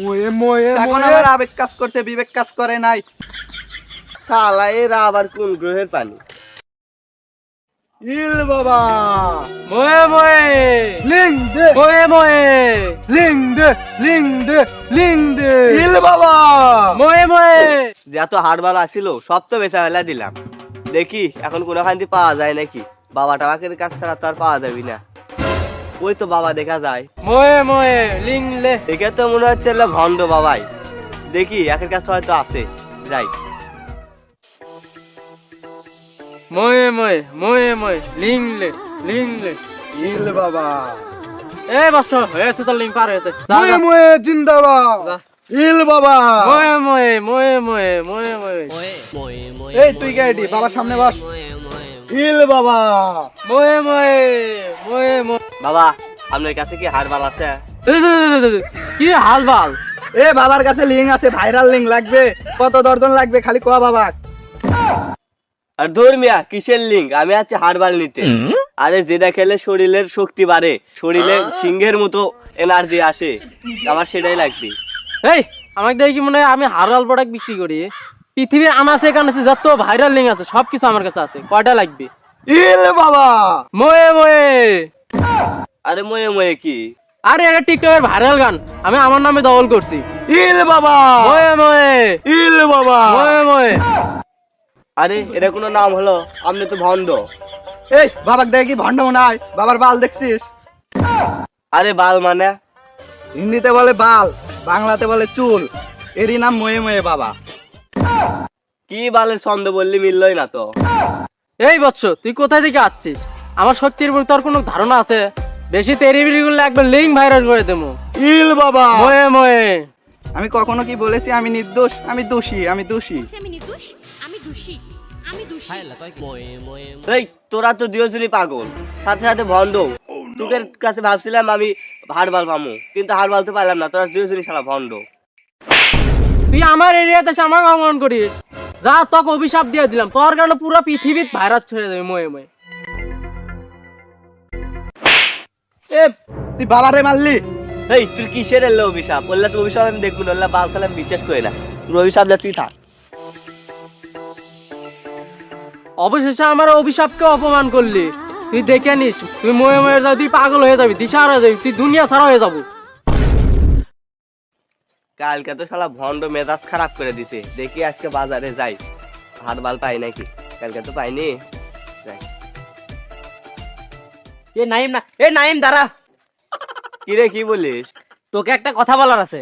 ময়ে ময়ে এখন আমার আবেগ কাজ করছে, বিবেক কাজ করে নাই। শালা এরা আবার কোন গ্রহের পানি? ইল বাবা ময়ে ময়ে লিং দে ময়ে ময়ে লিং দে লিং দে লিং দে ইল বাবা ময়ে ময়ে যত হাড়বাল আসিল সব তো বেচা ফেলা দিলাম। দেখি এখন কোনোখান পাওয়া যায় নাকি। বাবা টাবাকের কাছ ছাড়া তো আর পাওয়া যাবি না। ওই তো বাবা দেখা যায়। ময়ে ময়ে লিংলে দেখে তো মনে হচ্ছে ভণ্ড বাবাই। দেখি একের কাছে হয়তো আছে, যাই। ময়ে ময়ে ময়ে ময়ে লিংলে লিংলে ইল বাবা এই বস্ত হয়েছে তো লিং পার হয়েছে যা, ময়ে যা, ময়ে জিন্দাবাদ যা। ইল বাবা ময়ে ময়ে ময়ে ময়ে ময়ে ময়ে এই তুই গাইডি বাবার সামনে বস। ইল বাবা ময়ে ময়ে ময়ে ময়ে বাবা আপনার কাছে কি হাড়বাল আছে? কি হাল বাল এ বাবার কাছে লিঙ্ক আছে, ভাইরাল লিঙ্ক লাগবে। কত দর্জন লাগবে খালি কোয়া বাবা। আর ধর্মিয়া কিসের লিঙ্ক? আমি আছি হাড়বাল নিতে। আরে যেটা খেলে শরীরের শক্তি বাড়ে, শরীরে সিংহের মতো এনার্জি আসে, আমার সেটাই লাগবে। এই আমাকে দেখি মনে হয় আমি হারাল প্রোডাক্ট বিক্রি করি। পৃথিবীর আনাচে কানাচে যত ভাইরাল লিঙ্ক আছে সবকিছু আমার কাছে আছে। কয়টা লাগবে? ইল বাবা ময়ে ময়ে আরে ময়ে ময়ে কি? আরে এটা টিকটকের ভাইরাল গান, আমি আমার নামে দখল করছি। ইল বাবা ময়ে ময়ে ইল বাবা ময়ে ময়ে আরে এটা কোনো নাম হলো? আপনি তো ভণ্ড। এই বাবাক দেখে কি ভন্ড মনে হয়? বাবার বাল দেখছিস? আরে বাল মানে? হিন্দিতে বলে বাল, বাংলাতে বলে চুল। এরই নাম ময়ে ময়ে বাবা। কি বালের ছন্দ বললি মিললই না তো। এই বৎস তুই কোথায় থেকে আসছিস? আমার শক্তির উপর তোর কোনো ধারণা আছে? বেশি তেরিবিরি করলে একবার লিঙ্ক ভাইরাল করে দেবো। ইল বাবা ময়ে ময়ে আমি কখনো কি বলেছি আমি নির্দোষ? আমি দোষী, আমি দোষী। আমি নির্দোষ, আমি দোষী, আমি দোষী। এই তোরা তো দিয়েছিলি পাগল, সাথে সাথে ভণ্ড। তোদের কাছে ভাবছিলাম আমি হাড়বাল পামু, কিন্তু হাড়বাল তো পাইলাম না। তোরা দিয়েছিলি শালা ভণ্ড। তুই আমার এরিয়াতে এসে আমাকে অপমান করিস। যা তোকে অভিশাপ দিয়ে দিলাম, তোর কারণে পুরো পৃথিবী ভাইরাস ছেড়ে দেবে। ময়ে ময়ে এ তুই বাবারে মারলি? এই তুই কিসের এলো অভিশাপ? বললে তো অভিশাপ আমি দেখবো না, বাল তাহলে আমি বিশ্বাস করি না। তোর অভিশাপ যা তুই থাক। অবশেষে আমার অভিশাপকে অপমান করলি। তুই দেখে নিস, তুই ময়ে ময়ে যাবি, তুই পাগল হয়ে যাবি, দিশাহারা হয়ে যাবি, তুই দুনিয়া ছাড়া হয়ে যাবো। কালকে তো শালা ভণ্ড মেজাজ খারাপ করে দিছে। দেখি আজকে বাজারে যাই, হাড়বাল পাই নাকি। কালকে তো পাইনি। যাই। এ নাইম না, এ নাইম দাঁড়া, কিরে কি বলিস? তোকে একটা কথা বলার আছে।